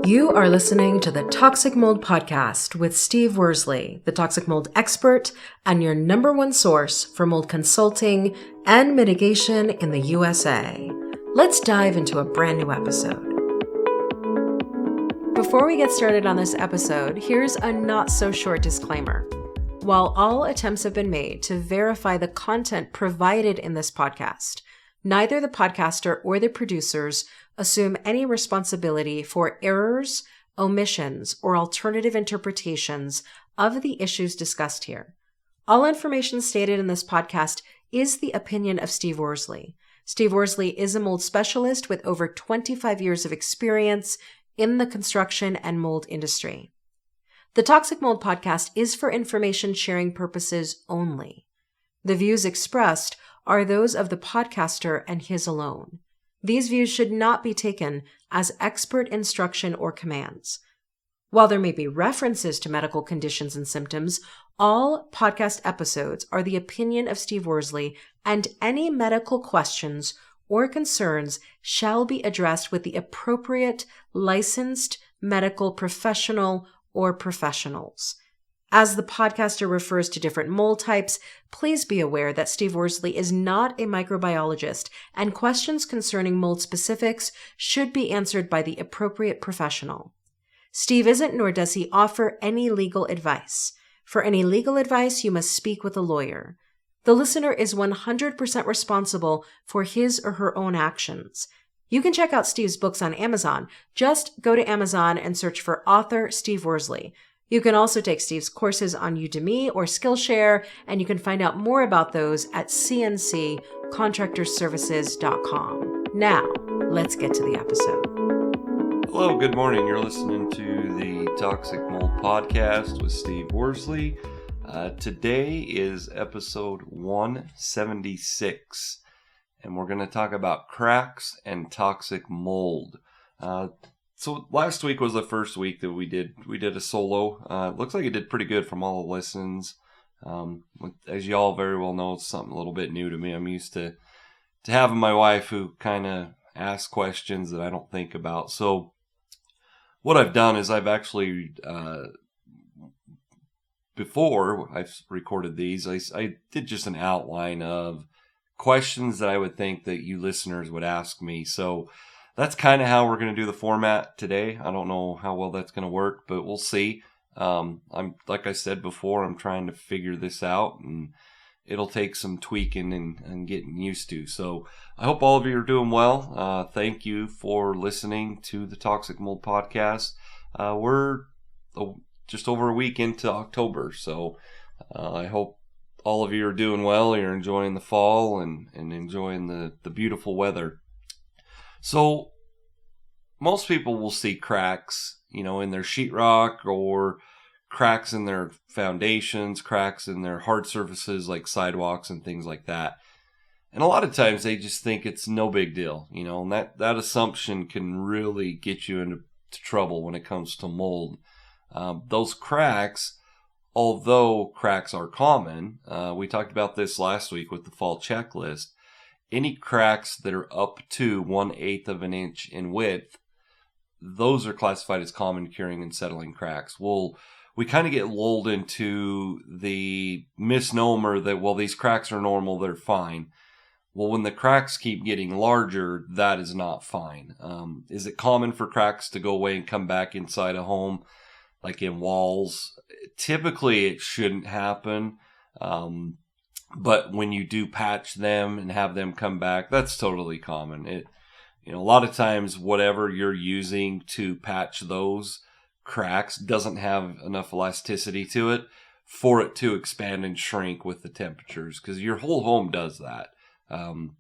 You are listening to the Toxic Mold Podcast with Steve Worsley, the toxic mold expert and your number one source for mold consulting and mitigation in the USA. Let's dive into a brand new episode. Before we get started on this episode, here's a not so short disclaimer. While all attempts have been made to verify the content provided in this podcast, neither the podcaster or the producers assume any responsibility for errors, omissions, or alternative interpretations of the issues discussed here. All information stated in this podcast is the opinion of Steve Worsley. Steve Worsley is a mold specialist with over 25 years of experience in the construction and mold industry. The Toxic Mold Podcast is for information sharing purposes only. The views expressed are those of the podcaster and his alone. These views should not be taken as expert instruction or commands. While there may be references to medical conditions and symptoms, all podcast episodes are the opinion of Steve Worsley, and any medical questions or concerns shall be addressed with the appropriate licensed medical professional or professionals. As the podcaster refers to different mold types, please be aware that Steve Worsley is not a microbiologist, and questions concerning mold specifics should be answered by the appropriate professional. Steve isn't, nor does he offer any legal advice. For any legal advice, you must speak with a lawyer. The listener is 100% responsible for his or her own actions. You can check out Steve's books on Amazon. Just go to Amazon and search for author Steve Worsley. You can also take Steve's courses on Udemy or Skillshare, and you can find out more about those at cnccontractorservices.com. Now, let's get to the episode. Hello, good morning. You're listening to the Toxic Mold Podcast with Steve Worsley. Today is episode 176, and we're going to talk about cracks and toxic mold. So last week was the first week that we did a solo. It looks like it did pretty good from all the listens. As you all very well know, it's something a little bit new to me. I'm used to having my wife who kind of asks questions that I don't think about. So what I've done is I've actually, before I've recorded these, I did just an outline of questions that I would think that you listeners would ask me. So that's kind of how we're going to do the format today. I don't know how well that's going to work, but we'll see. I'm like I said before, I'm trying to figure this out, and it'll take some tweaking and getting used to. So I hope all of you are doing well. Thank you for listening to the Toxic Mold Podcast. We're just over a week into October, so I hope all of you are doing well. You're enjoying the fall and enjoying the beautiful weather. So most people will see cracks, in their sheetrock, or cracks in their foundations, cracks in their hard surfaces like sidewalks and things like that. And a lot of times they just think it's no big deal, and that assumption can really get you into trouble when it comes to mold. Those cracks, although cracks are common, we talked about this last week with the fall checklist. Any cracks that are up to 1/8 of an inch in width, those are classified as common curing and settling cracks. We kind of get lulled into the misnomer that, these cracks are normal, they're fine. Well, when the cracks keep getting larger, that is not fine. Is it common for cracks to go away and come back inside a home, like in walls? Typically, it shouldn't happen. But when you do patch them and have them come back, that's totally common. A lot of times, whatever you're using to patch those cracks doesn't have enough elasticity to it for it to expand and shrink with the temperatures, because your whole home does that.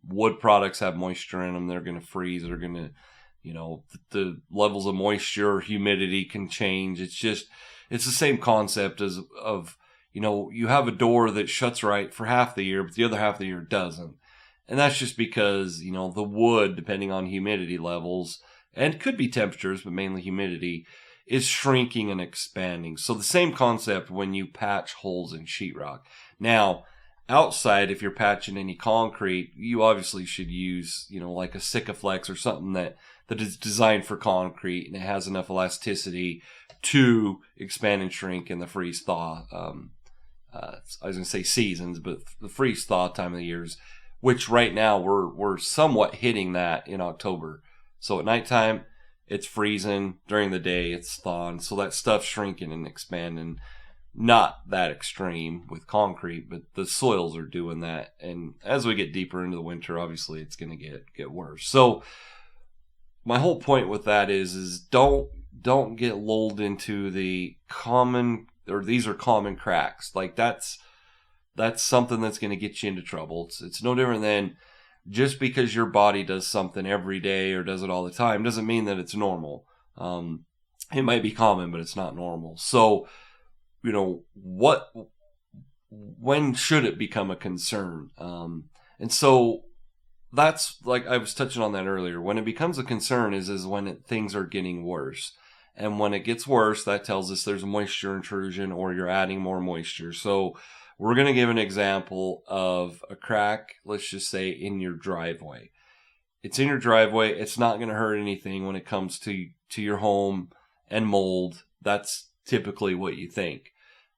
Wood products have moisture in them. They're going to freeze. They're going to, the levels of moisture or humidity can change. It's the same concept of you have a door that shuts right for half the year, but the other half of the year doesn't. And that's just because, the wood, depending on humidity levels, and could be temperatures, but mainly humidity, is shrinking and expanding. So the same concept when you patch holes in sheetrock. Now, outside, if you're patching any concrete, you obviously should use, like a Sikaflex or something that is designed for concrete and it has enough elasticity to expand and shrink in the freeze thaw. I was going to say seasons, but the freeze thaw time of the years, which right now we're somewhat hitting that in October. So at nighttime, it's freezing. During the day, it's thawing. So that stuff's shrinking and expanding. Not that extreme with concrete, but the soils are doing that. And as we get deeper into the winter, obviously it's going to get worse. So my whole point with that is don't get lulled into the common, or these are common cracks. Like that's something that's going to get you into trouble. It's no different than just because your body does something every day or does it all the time doesn't mean that it's normal. It might be common, but it's not normal. So, when should it become a concern? And so that's, like I was touching on that earlier. When it becomes a concern is when things are getting worse. And when it gets worse, that tells us there's moisture intrusion or you're adding more moisture. So we're going to give an example of a crack, let's just say in your driveway. It's in your driveway. It's not going to hurt anything when it comes to your home and mold. That's typically what you think.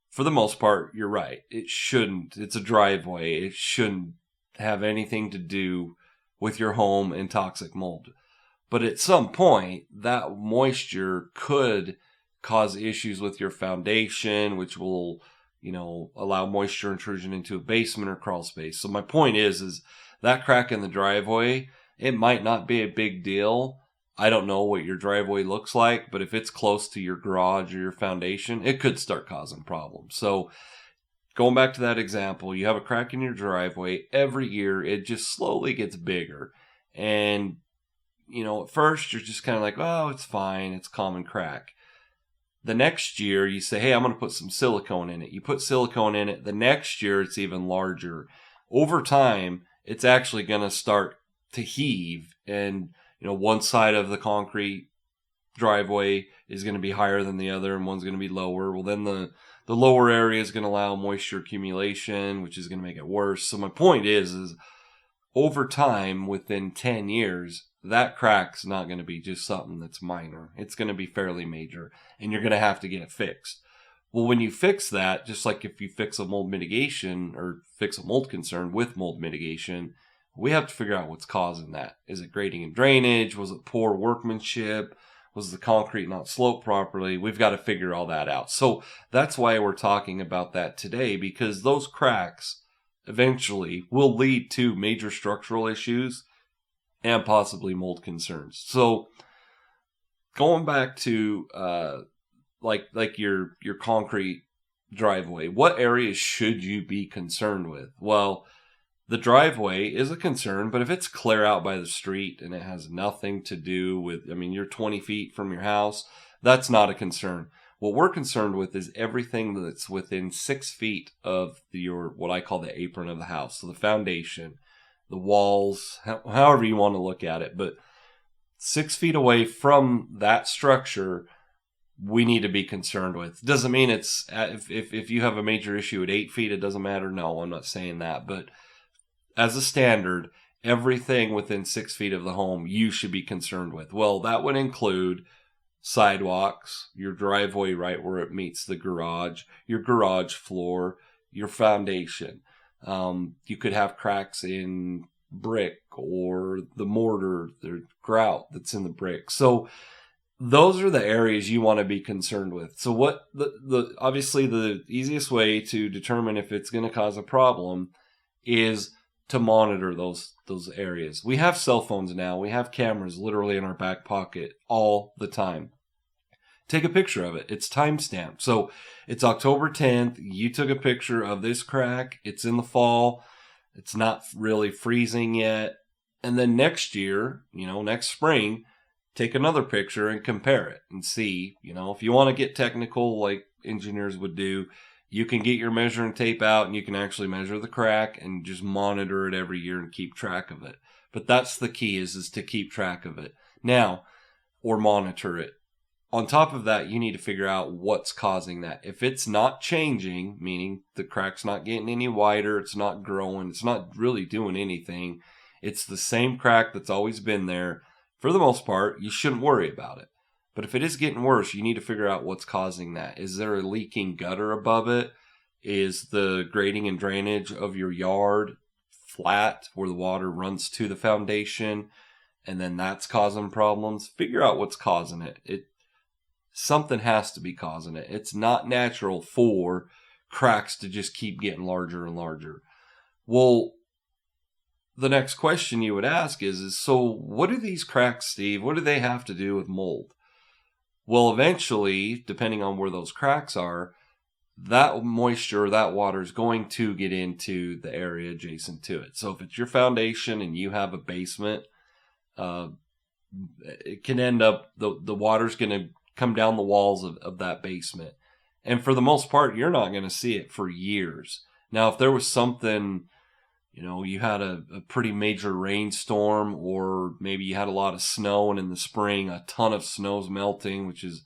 For the most part, you're right. It shouldn't. It's a driveway. It shouldn't have anything to do with your home and toxic mold. But at some point, that moisture could cause issues with your foundation, which will, allow moisture intrusion into a basement or crawl space. So my point is that crack in the driveway, it might not be a big deal. I don't know what your driveway looks like, but if it's close to your garage or your foundation, it could start causing problems. So going back to that example, you have a crack in your driveway. Every year, it just slowly gets bigger. And, at first, you're just kind of like, oh, it's fine. It's common crack. The next year, you say, hey, I'm going to put some silicone in it. You put silicone in it. The next year, it's even larger. Over time, it's actually going to start to heave, and one side of the concrete driveway is going to be higher than the other and one's going to be lower. Well, then the lower area is going to allow moisture accumulation, which is going to make it worse. So my point is over time, within 10 years, that crack's not going to be just something that's minor. It's going to be fairly major, and you're going to have to get it fixed. Well, when you fix that, just like if you fix a mold mitigation or fix a mold concern with mold mitigation, we have to figure out what's causing that. Is it grading and drainage? Was it poor workmanship? Was the concrete not sloped properly? We've got to figure all that out. So that's why we're talking about that today, because those cracks eventually will lead to major structural issues and possibly mold concerns. So going back to like your concrete driveway, what areas should you be concerned with? Well, the driveway is a concern, but if it's clear out by the street and it has nothing to do with, you're 20 feet from your house, that's not a concern. What we're concerned with is everything that's within 6 feet of what I call the apron of the house. So the foundation, the walls, however you want to look at it. But 6 feet away from that structure, we need to be concerned with. Doesn't mean it's, if you have a major issue at 8 feet, it doesn't matter. No, I'm not saying that. But as a standard, everything within 6 feet of the home you should be concerned with. Well, that would include sidewalks, your driveway right where it meets the garage, your garage floor, your foundation. You could have cracks in brick or the mortar, the grout that's in the brick. So those are the areas you want to be concerned with. So what obviously the easiest way to determine if it's going to cause a problem is to monitor those areas. We have cell phones now. We have cameras literally in our back pocket all the time. Take a picture of it. It's timestamped. So it's October 10th. You took a picture of this crack. It's in the fall. It's not really freezing yet. And then next year, next spring, take another picture and compare it and see, if you want to get technical like engineers would do, you can get your measuring tape out and you can actually measure the crack and just monitor it every year and keep track of it. But that's the key is to keep track of it now or monitor it. on top of that, you need to figure out what's causing that. If it's not changing, meaning the crack's not getting any wider, it's not growing, it's not really doing anything, it's the same crack that's always been there, for the most part, you shouldn't worry about it. But if it is getting worse, you need to figure out what's causing that. Is there a leaking gutter above it? Is the grading and drainage of your yard flat where the water runs to the foundation and then that's causing problems? Figure out what's causing it. Something has to be causing it. It's not natural for cracks to just keep getting larger and larger. Well, the next question you would ask is so what do these cracks, Steve, what do they have to do with mold? Well, eventually, depending on where those cracks are, that moisture, that water is going to get into the area adjacent to it. So if it's your foundation and you have a basement, it can end up, the water's going to come down the walls of that basement. And for the most part, you're not going to see it for years. Now, if there was something, you had a pretty major rainstorm, or maybe you had a lot of snow, and in the spring, a ton of snow's melting, which is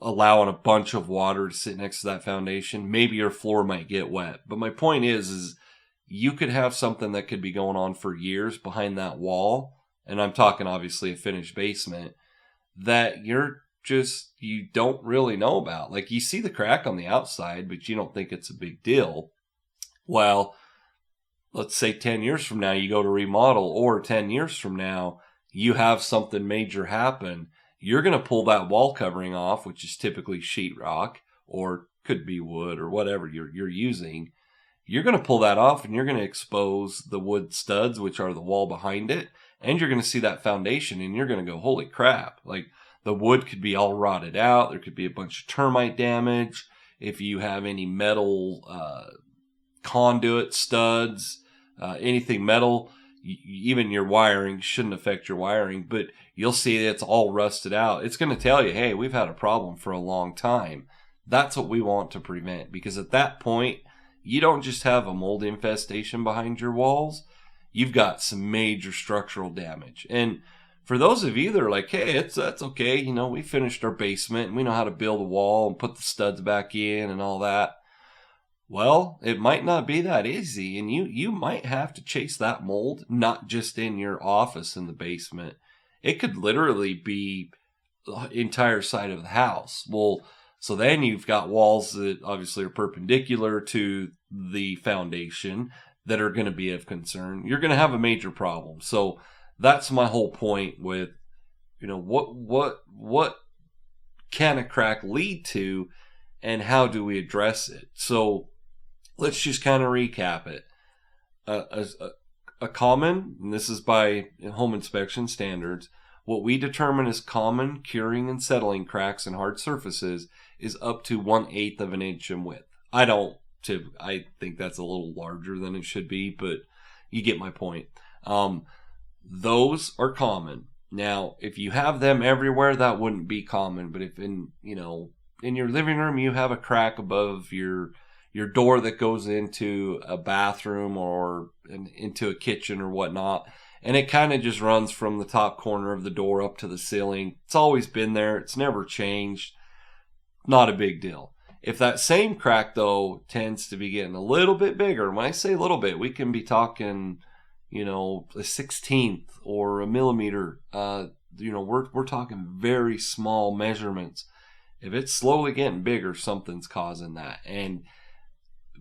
allowing a bunch of water to sit next to that foundation, maybe your floor might get wet. But my point is you could have something that could be going on for years behind that wall, and I'm talking obviously a finished basement, that you don't really know about. Like, you see the crack on the outside, but you don't think it's a big deal. Well, let's say 10 years from now you go to remodel, or 10 years from now you have something major happen. You're going to pull that wall covering off, which is typically sheetrock, or could be wood, or whatever you're using. You're going to pull that off, and you're going to expose the wood studs, which are the wall behind it, and you're going to see that foundation, and you're going to go, holy crap. Like, the wood could be all rotted out. There could be a bunch of termite damage. If you have any metal conduit studs, anything metal, even your wiring shouldn't affect your wiring, but you'll see it's all rusted out. It's going to tell you, hey, we've had a problem for a long time. That's what we want to prevent, because at that point, you don't just have a mold infestation behind your walls. You've got some major structural damage. And for those of you that are like, hey, that's okay, we finished our basement and we know how to build a wall and put the studs back in and all that. Well, it might not be that easy, and you might have to chase that mold, not just in your office in the basement. It could literally be the entire side of the house. Well, so then you've got walls that obviously are perpendicular to the foundation that are going to be of concern. You're going to have a major problem. So that's my whole point with, what can a crack lead to, and how do we address it? So let's just kind of recap it. A common, and this is by home inspection standards, what we determine as common curing and settling cracks in hard surfaces is up to 1/8 of an inch in width. I think that's a little larger than it should be, but you get my point. Those are common. Now, if you have them everywhere, that wouldn't be common. But if in your living room you have a crack above your door that goes into a bathroom or into a kitchen or whatnot, and it kind of just runs from the top corner of the door up to the ceiling, it's always been there, it's never changed, not a big deal. If that same crack, though, tends to be getting a little bit bigger, when I say a little bit, we can be talking, a 1/16 or a millimeter. We're talking very small measurements. If it's slowly getting bigger, something's causing that. And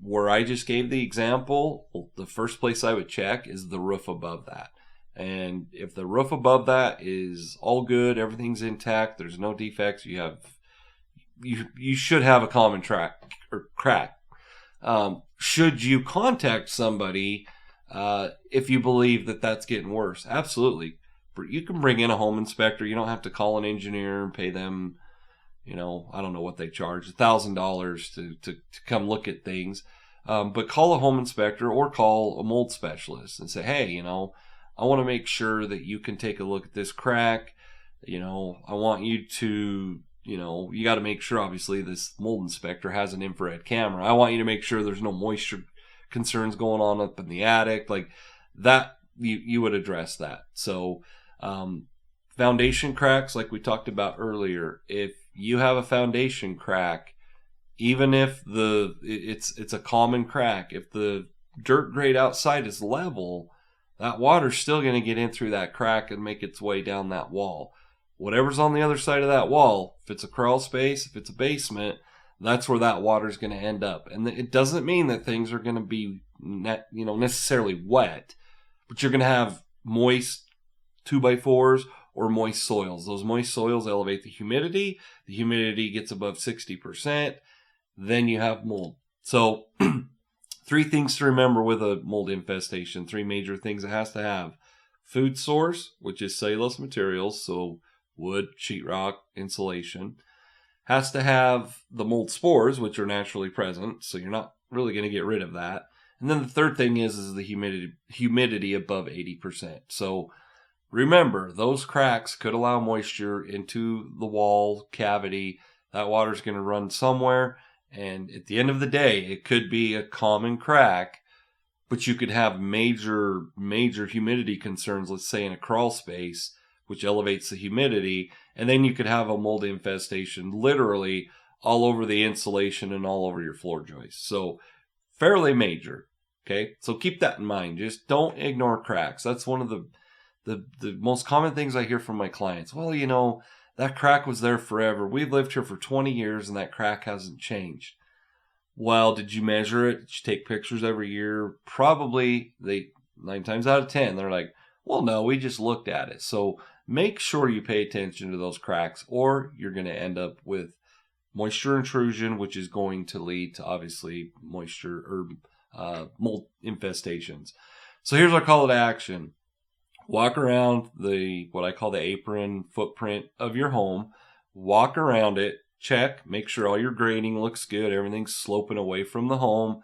where I just gave the example, the first place I would check is the roof above that. And if the roof above that is all good, everything's intact, there's no defects, you should have a common crack. Should you contact somebody if you believe that that's getting worse? Absolutely. You can bring in a home inspector. You don't have to call an engineer and pay them, I don't know what they charge, $1,000 to come look at things. But call a home inspector or call a mold specialist and say, hey, I want to make sure that you can take a look at this crack. I want you to, you got to make sure, obviously, this mold inspector has an infrared camera. I want you to make sure there's no moisture concerns going on up in the attic. Like that, you would address that. So Foundation cracks, like we talked about earlier, if you have a foundation crack, even if it's a common crack, if the dirt grade outside is level, that water's still going to get in through that crack and make its way down that wall. Whatever's on the other side of that wall, if it's a crawl space, if it's a basement, that's where that water's going to end up. And it doesn't mean that things are going to be necessarily wet, but you're going to have moist 2x4s or moist soils. Those moist soils elevate the humidity. The humidity gets above 60%. Then you have mold. So 3 things to remember with a mold infestation. 3 major things it has to have. Food source, which is cellulose materials, so wood, sheetrock, insulation. Has to have the mold spores, which are naturally present, so you're not really going to get rid of that. And then the third thing is the humidity above 80%. So remember, those cracks could allow moisture into the wall cavity. That water's going to run somewhere. And at the end of the day, it could be a common crack, but you could have major humidity concerns, let's say in a crawl space, which elevates the humidity. And then you could have a mold infestation literally all over the insulation and all over your floor joists. So fairly major. Okay. So keep that in mind. Just don't ignore cracks. That's one of the most common things I hear from my clients. Well, that crack was there forever. We've lived here for 20 years and that crack hasn't changed. Well, did you measure it? Did you take pictures every year? Probably 9 times out of 10, they're like, well, no, we just looked at it. So make sure you pay attention to those cracks or you're going to end up with moisture intrusion, which is going to lead to obviously moisture or mold infestations. So here's our call to action. Walk around what I call the apron footprint of your home. Walk around it, check, make sure all your grading looks good, everything's sloping away from the home.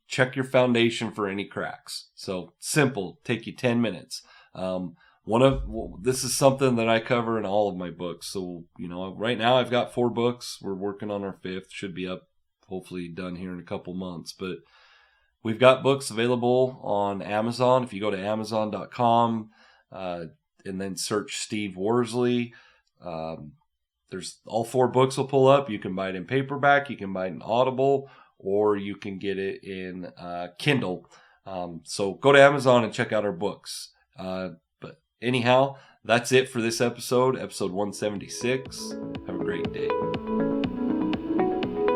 Check your foundation for any cracks. So simple, take you 10 minutes. This is something that I cover in all of my books. So, right now I've got 4 books. We're working on our 5th, should be up, hopefully done here in a couple months. But we've got books available on Amazon. If you go to Amazon.com, and then search Steve Worsley. There's all 4 books will pull up. You can buy it in paperback, you can buy it in Audible, or you can get it in Kindle. So go to Amazon and check out our books. But anyhow, that's it for this episode 176. Have a great day.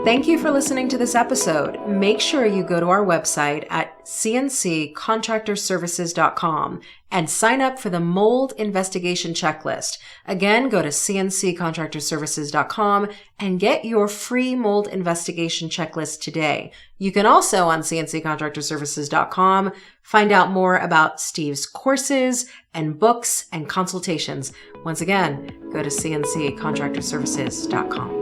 Thank you for listening to this episode. Make sure you go to our website at cnccontractorservices.com and sign up for the mold investigation checklist. Again, go to cnccontractorservices.com and get your free mold investigation checklist today. You can also on cnccontractorservices.com find out more about Steve's courses and books and consultations. Once again, go to cnccontractorservices.com.